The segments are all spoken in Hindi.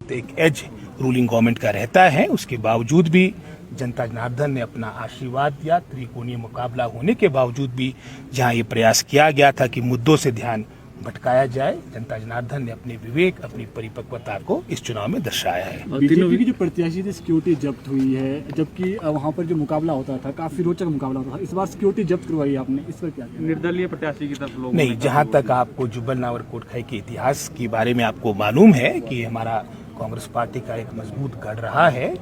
वक्त एक एज रूलिंग गवर्नमेंट का रहता है, उसके बावजूद भी जनता जनार्दन ने अपना आशीर्वाद दिया। त्रिकोणीय मुकाबला होने के बावजूद भी जहां ये प्रयास किया गया था कि मुद्दों से ध्यान भटकाया जाए, जनता जनार्दन ने अपने विवेक, अपनी परिपक्वता को इस चुनाव में दर्शाया है। बीजेपी की जो प्रत्याशी थी सिक्योरिटी जब्त हुई है, जबकि वहां पर जो मुकाबला होता था काफी रोचक मुकाबला होता था, इस बार सिक्योरिटी जब्त करवाई आपने, इस पर क्या निर्दलीय प्रत्याशी की तरफ लोग नहीं, जहां तक आपको जुब्बल नावर कोटखाई के इतिहास के बारे में आपको मालूम है कि हमारा कांग्रेस पार्टी का एक मजबूत गढ़ रहा है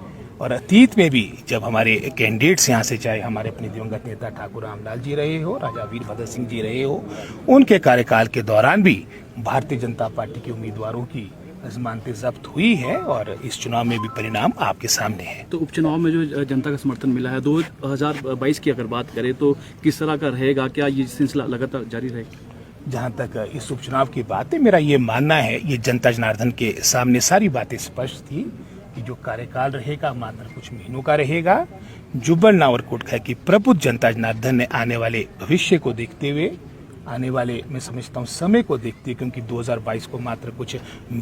और अतीत में भी जब हमारे कैंडिडेट्स यहाँ से, चाहे हमारे अपने दिवंगत नेता ठाकुर रामलाल जी रहे हो, राजा वीरभद्र सिंह जी रहे हो, उनके कार्यकाल के दौरान भी भारतीय जनता पार्टी के उम्मीदवारों की जमानतें जब्त हुई है और इस चुनाव में भी परिणाम आपके सामने है। तो उपचुनाव में जो जनता का समर्थन मिला है 2022 की अगर बात करें तो किस तरह का रहेगा, क्या ये सिलसिला लगातार जारी रहेगा? जहां तक इस उपचुनाव की बात है, मेरा ये मानना है, ये जनता जनार्दन के सामने सारी बातें स्पष्ट थी कि जो कार्यकाल रहेगा मात्र कुछ महीनों का रहेगा। जुब्बल नावर कोटखाई की प्रबुद्ध जनता जनार्दन ने आने वाले भविष्य को देखते हुए, आने वाले मैं समझता हूँ समय को देखते हुए, क्योंकि 2022 को मात्र कुछ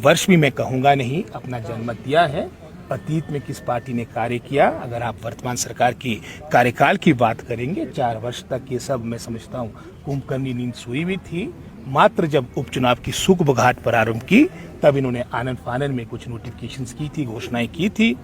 वर्ष भी मैं कहूँगा नहीं, अपना जनमत दिया है। अतीत में किस पार्टी ने कार्य किया, अगर आप वर्तमान सरकार की कार्यकाल की बात करेंगे, 4 वर्ष तक ये सब मैं समझता हूँ कुंभकर्णी नींद सोई हुई थी। मात्र जब उपचुनाव की सूख बघाट प्रारंभ की तब इन्होंने आनंद फानन में कुछ नोटिफिकेशंस की थी, घोषणाएं की थी,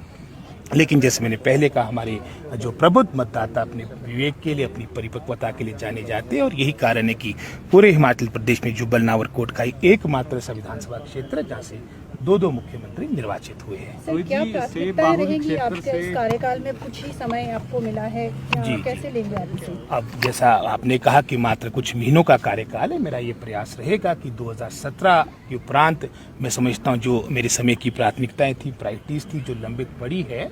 लेकिन जैसे मैंने पहले कहा, हमारे जो प्रबुद्ध मतदाता अपने विवेक के लिए, अपनी परिपक्वता के लिए जाने जाते हैं और यही कारण है कि पूरे हिमाचल प्रदेश में जुब्बल नावर कोटखाई एकमात्र ऐसा विधानसभा क्षेत्र है जहाँ से 2 मुख्यमंत्री निर्वाचित हुए हैं। सर, क्या प्राथमिकताएं रहेंगी आपके इस कार्यकाल में? कुछ ही समय आपको मिला है, कैसे लेंगे आप इसे? अब जैसा आपने कहा कि मात्र कुछ महीनों का कार्यकाल है, मेरा ये प्रयास रहेगा कि 2017 के उपरांत मैं समझता हूँ जो मेरे समय की प्राथमिकताएं थी, प्रायोरिटीज थी, जो लंबित पड़ी है,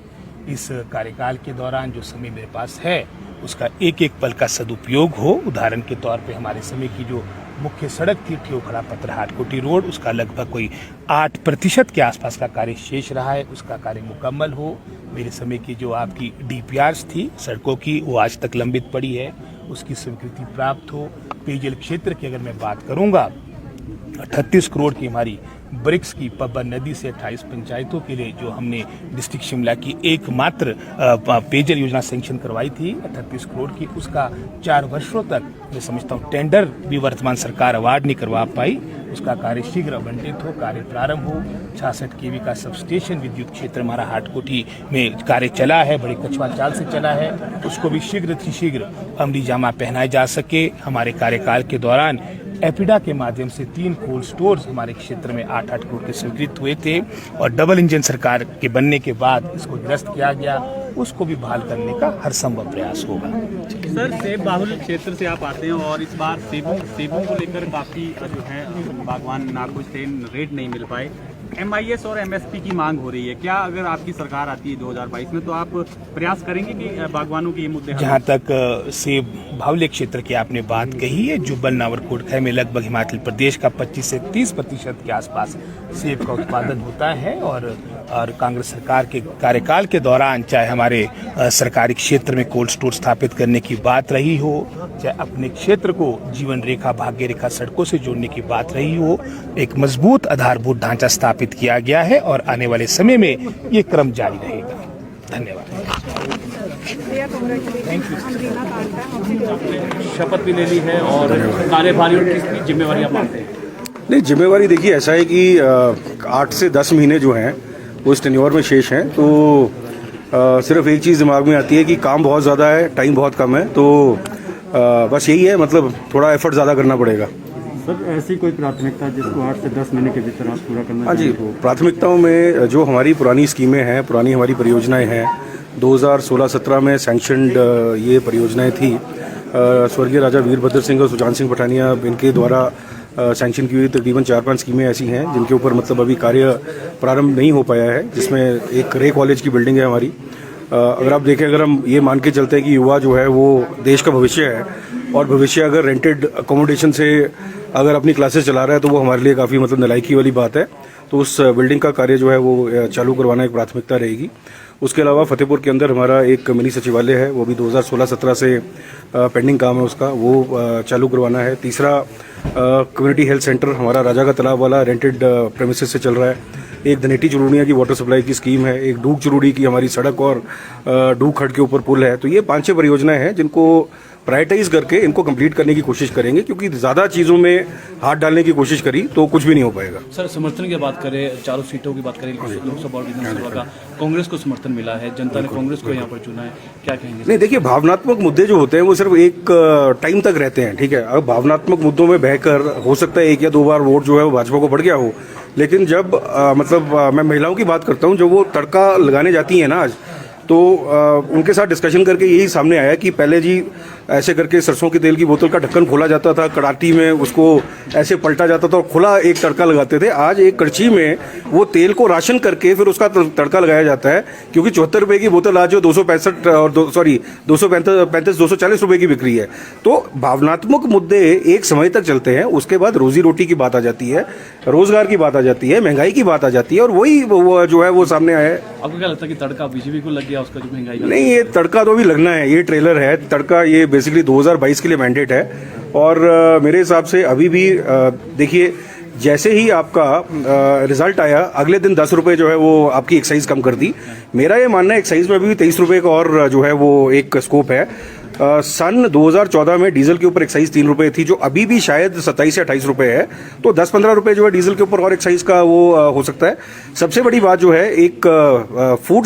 इस कार्यकाल के दौरान जो समय मेरे पास है उसका एक एक पल का सदुपयोग हो। उदाहरण के तौर पे हमारे समय की जो मुख्य सड़क थी ठियोखड़ा पत्रहाट कोटी रोड, उसका लगभग कोई 8% के आसपास का कार्य शेष रहा है, उसका कार्य मुकम्मल हो। मेरे समय की जो आपकी DPRs थी सड़कों की, वो आज तक लंबित पड़ी है, उसकी स्वीकृति प्राप्त हो। पेयजल क्षेत्र की अगर मैं बात करूंगा, 38 करोड़ की हमारी ब्रिक्स की पब्बर नदी से 28 पंचायतों के लिए जो हमने डिस्ट्रिक्ट शिमला की एकमात्र पेयजल योजना सैंक्शन करवाई थी 38 करोड़ की, उसका 4 वर्षों तक मैं समझता हूँ टेंडर भी वर्तमान सरकार अवार्ड नहीं करवा पाई। उसका कार्य शीघ्र आवंटित हो, कार्य प्रारंभ हो। 66 kV का सबस्टेशन विद्युत क्षेत्र हमारा हाटकोटी में कार्य चला है, बड़े कछुआ चाल से चला है, उसको भी शीघ्र अमली जामा पहनाया जा सके। हमारे कार्यकाल के दौरान एपिडा के माध्यम से 3 कोल्ड स्टोर्स हमारे क्षेत्र में 8-8 करोड़ के स्वीकृत हुए थे और डबल इंजन सरकार के बनने के बाद इसको निरस्त किया गया, उसको भी बहाल करने का हर संभव प्रयास होगा। सर, सेब बाहुल क्षेत्र से आप आते हैं और इस बार सेबों को लेकर काफ़ी जो है बागवान नाखुश थे, रेट नहीं मिल पाए। MIS और MSP की मांग हो रही है, क्या अगर आपकी सरकार आती है 2022 में तो आप प्रयास करेंगे कि बागवानों के ये मुद्दे? जहाँ तक सेब बाहुल्य क्षेत्र की आपने बात कही है, जुब्बल नावर कोटखाई में लगभग हिमाचल प्रदेश का 25 से 30% के आसपास सेब का उत्पादन होता है और कांग्रेस सरकार के कार्यकाल के दौरान चाहे हमारे सरकारी क्षेत्र में कोल्ड स्टोर स्थापित करने की बात रही हो, चाहे अपने क्षेत्र को जीवन रेखा, भाग्य रेखा सड़कों से जोड़ने की बात रही हो, एक मजबूत आधारभूत ढांचा स्थापित किया गया है और आने वाले समय में ये क्रम जारी रहेगा। धन्यवाद। Thank you. शपथ भी ले ली है और कार्यभारियों की जिम्मेवारी आप मानते हैं? नहीं, जिम्मेवारी देखिए ऐसा है कि 8 से 10 महीने जो हैं वो इस टेन्योर में शेष हैं, तो सिर्फ एक चीज़ दिमाग में आती है कि काम बहुत ज़्यादा है, टाइम बहुत कम है, तो बस यही है, मतलब थोड़ा एफर्ट ज़्यादा करना पड़ेगा। सर, ऐसी कोई प्राथमिकता जिसको 8 से 10 महीने के भीतर आप पूरा करना? हाँ जी, प्राथमिकताओं में जो हमारी पुरानी स्कीमें हैं, पुरानी हमारी परियोजनाएं हैं, 2016-17 में सैंक्शनड ये परियोजनाएं थी, स्वर्गीय राजा वीरभद्र सिंह और सुजान सिंह पठानिया इनके द्वारा सैंक्शन की हुई तकरीबन 4-5 स्कीमें ऐसी हैं जिनके ऊपर मतलब अभी कार्य प्रारंभ नहीं हो पाया है, जिसमें एक रे कॉलेज की बिल्डिंग है हमारी। अगर आप देखें, अगर हम ये मान के चलते हैं कि युवा जो है वो देश का भविष्य है और भविष्य अगर रेंटेड अकोमोडेशन से अगर अपनी क्लासेस चला रहा है तो वो हमारे लिए काफ़ी मतलब नालायकी वाली बात है, तो उस बिल्डिंग का कार्य जो है वो चालू करवाना एक प्राथमिकता रहेगी। उसके अलावा फतेहपुर के अंदर हमारा एक मिनी सचिवालय है, वो भी 2016-17 से पेंडिंग काम है उसका, वो चालू करवाना है। तीसरा कम्युनिटी हेल्थ सेंटर हमारा राजा का तालाब वाला रेंटेड प्रेमिसेस से चल रहा है, एक धनेटी चुरूड़िया की वाटर सप्लाई की स्कीम है, एक डूग चुरूड़ी की हमारी सड़क और डूग खड़ के ऊपर पुल है। तो ये 5-6 परियोजनाएं हैं जिनको प्रायोरिटाइज करके इनको कंप्लीट करने की कोशिश करेंगे, क्योंकि ज़्यादा चीज़ों में हाथ डालने की कोशिश करी तो कुछ भी नहीं हो पाएगा। सर, समर्थन की बात करें, चारों सीटों की बात करें, लोकसभा और विधानसभा का कांग्रेस को समर्थन मिला है, जनता ने कांग्रेस को यहाँ पर चुना है, क्या कहेंगे? नहीं, देखिए, भावनात्मक मुद्दे जो होते हैं वो सिर्फ एक टाइम तक रहते हैं, ठीक है। अब भावनात्मक मुद्दों में बहकर हो सकता है 1 या 2 बार वोट जो है वो भाजपा को बढ़ गया हो, लेकिन जब मैं महिलाओं की बात करता हूँ, जब वो तड़का लगाने जाती हैं ना आज, तो उनके साथ डिस्कशन करके यही सामने आया कि पहले जी ऐसे करके सरसों के तेल की बोतल का ढक्कन खोला जाता था, कड़ाटी में उसको ऐसे पलटा जाता था और खुला एक तड़का लगाते थे। आज एक कड़छी में वो तेल को राशन करके फिर उसका तड़का लगाया जाता है, क्योंकि 74 रुपये की बोतल आज जो 240 रुपये की बिक रही है। तो भावनात्मक मुद्दे एक समय तक चलते हैं, उसके बाद रोजी रोटी की बात आ जाती है, रोजगार की बात आ जाती है, महंगाई की बात आ जाती है, और वही वो जो है वो सामने आया है। आपको क्या लगता है कि तड़का बीजेपी को लग गया उसका, जो महंगाई का? नहीं, ये तड़का तो अभी लगना है, ये ट्रेलर है। तड़का ये बेसिकली 2022 के लिए मैंडेट है, और मेरे हिसाब से अभी भी देखिए, जैसे ही आपका रिजल्ट आया अगले दिन 10 रुपये जो है वो आपकी एक्साइज कम कर दी। मेरा ये मानना है एक्साइज में भी 23 रुपये का और जो है वो एक स्कोप है। सन 2014 में डीजल के ऊपर एक्साइज 3 रुपये थी, जो अभी भी शायद 27 या 28 रुपये है। तो 10-15 रुपये जो है डीजल के ऊपर और एक्साइज का वो हो सकता है। सबसे बड़ी बात जो है, एक फूड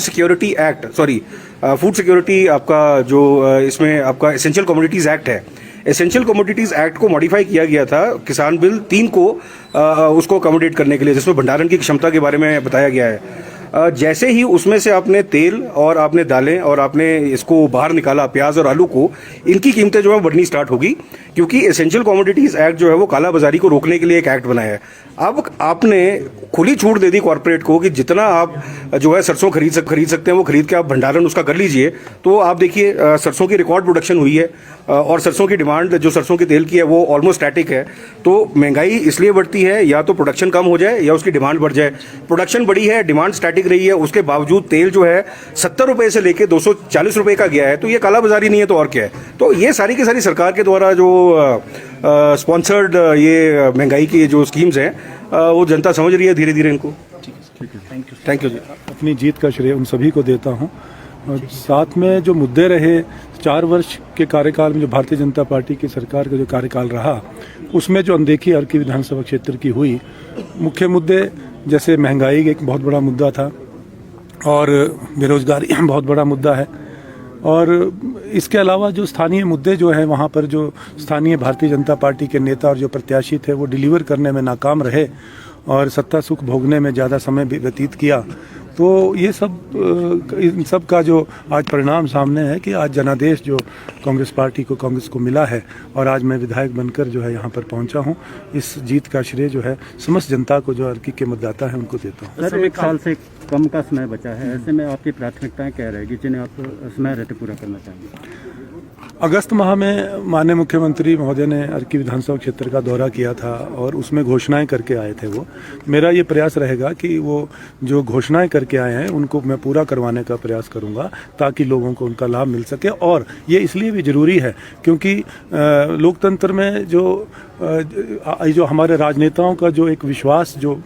सिक्योरिटी आपका जो इसमें आपका एसेंशियल कमोडिटीज एक्ट है। एसेंशियल कमोडिटीज एक्ट को मॉडिफाई किया गया था किसान बिल 3 को उसको अकोमोडेट करने के लिए, जिसमें भंडारण की क्षमता के बारे में बताया गया है। जैसे ही उसमें से आपने तेल और आपने दालें और आपने इसको बाहर निकाला, प्याज और आलू को, इनकी कीमतें जो है बढ़नी स्टार्ट होगी, क्योंकि एसेंशियल कमोडिटीज एक्ट जो है वो काला बाजारी को रोकने के लिए एक एक्ट बनाया है। अब आपने खुली छूट दे दी कॉर्पोरेट को कि जितना आप जो है सरसों खरीद सकते हैं वो खरीद के आप भंडारण उसका कर लीजिए। तो आप देखिए, सरसों की रिकॉर्ड प्रोडक्शन हुई है, और सरसों की डिमांड जो सरसों के तेल की है वो ऑलमोस्ट स्टैटिक है। तो महंगाई इसलिए बढ़ती है, या तो प्रोडक्शन कम हो जाए या उसकी डिमांड बढ़ जाए। प्रोडक्शन बढ़ी है, डिमांड स्टैटिक रही है, उसके बावजूद तेल जो है 70 रुपये से लेके 240 रुपये का गया है। तो ये काला बाजारी नहीं है तो और क्या है? तो ये सारी की सारी सरकार के द्वारा जो स्पॉन्सर्ड ये महंगाई की जो स्कीम्स हैं, वो जनता समझ रही है धीरे धीरे इनको। थैंक यू जी। अपनी जीत का श्रेय उन सभी को देता हूं, और साथ में जो मुद्दे रहे 4 वर्ष के कार्यकाल में, जो भारतीय जनता पार्टी की सरकार का जो कार्यकाल रहा, उसमें जो अनदेखी अर्की विधानसभा क्षेत्र की हुई, मुख्य मुद्दे जैसे महंगाई एक बहुत बड़ा मुद्दा था, और बेरोजगारी बहुत बड़ा मुद्दा है, और इसके अलावा जो स्थानीय मुद्दे जो हैं, वहाँ पर जो स्थानीय भारतीय जनता पार्टी के नेता और जो प्रत्याशी थे वो डिलीवर करने में नाकाम रहे और सत्ता सुख भोगने में ज़्यादा समय व्यतीत किया। तो ये सब इन सब का जो आज परिणाम सामने है कि आज जनादेश जो कांग्रेस को मिला है, और आज मैं विधायक बनकर जो है यहाँ पर पहुँचा हूँ। इस जीत का श्रेय जो है समस्त जनता को, जो अर्की के मतदाता हैं, उनको देता हूँ। सर, 1 साल से कम का समय बचा है, ऐसे में आपकी प्राथमिकताएं क्या रहेगी जिन्हें आप समय रहते पूरा करना चाहेंगे? अगस्त माह में माननीय मुख्यमंत्री महोदय ने अर्की विधानसभा क्षेत्र का दौरा किया था, और उसमें घोषणाएं करके आए थे वो। मेरा ये प्रयास रहेगा कि वो जो घोषणाएं करके आए हैं उनको मैं पूरा करवाने का प्रयास करूंगा, ताकि लोगों को उनका लाभ मिल सके। और ये इसलिए भी ज़रूरी है क्योंकि लोकतंत्र में जो हमारे राजनेताओं का जो एक विश्वास, जो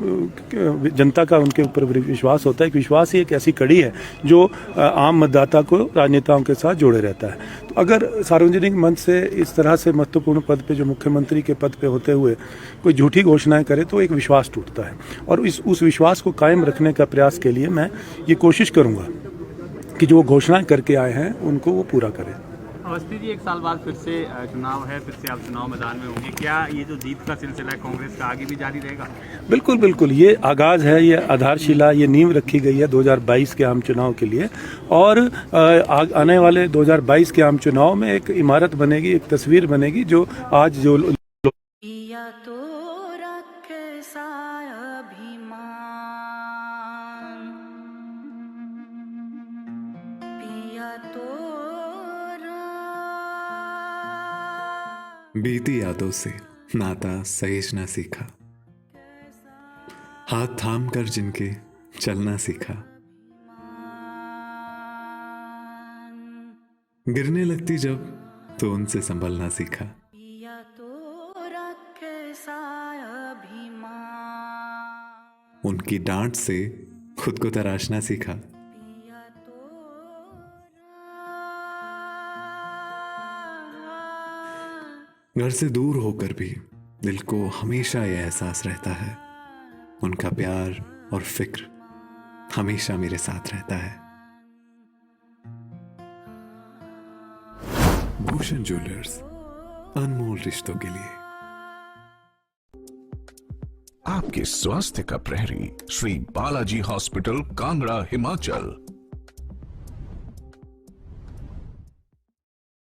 जनता का उनके ऊपर विश्वास होता है, विश्वास ही एक ऐसी कड़ी है जो आम मतदाता को राजनेताओं के साथ जोड़े रहता है। तो अगर सार्वजनिक मंच से इस तरह से महत्वपूर्ण पद पे, जो मुख्यमंत्री के पद पे होते हुए कोई झूठी घोषणाएं करे, तो एक विश्वास टूटता है, और उस विश्वास को कायम रखने का प्रयास के लिए मैं ये कोशिश करूँगा कि जो घोषणाएं करके आए हैं उनको वो पूरा करें। अवस्थी जी, 1 साल बाद फिर से चुनाव है, फिर से आप चुनाव मैदान में होंगे, क्या ये जो जीत का सिलसिला है कांग्रेस का आगे भी जारी रहेगा? बिल्कुल बिल्कुल, ये आगाज़ है, ये आधारशिला, ये नींव रखी गई है 2022 के आम चुनाव के लिए, और आने वाले 2022 के आम चुनाव में एक इमारत बनेगी, एक तस्वीर बनेगी, जो आज जो बीती यादों से नाता सहेजना सीखा, हाथ थाम कर जिनके चलना सीखा, गिरने लगती जब तो उनसे संभलना सीखा। उनकी डांट से खुद को तराशना सीखा। घर से दूर होकर भी दिल को हमेशा यह एहसास रहता है, उनका प्यार और फिक्र हमेशा मेरे साथ रहता है। भूषण ज्वेलर्स, अनमोल रिश्तों के लिए। आपके स्वास्थ्य का प्रहरी श्री बालाजी हॉस्पिटल, कांगड़ा, हिमाचल।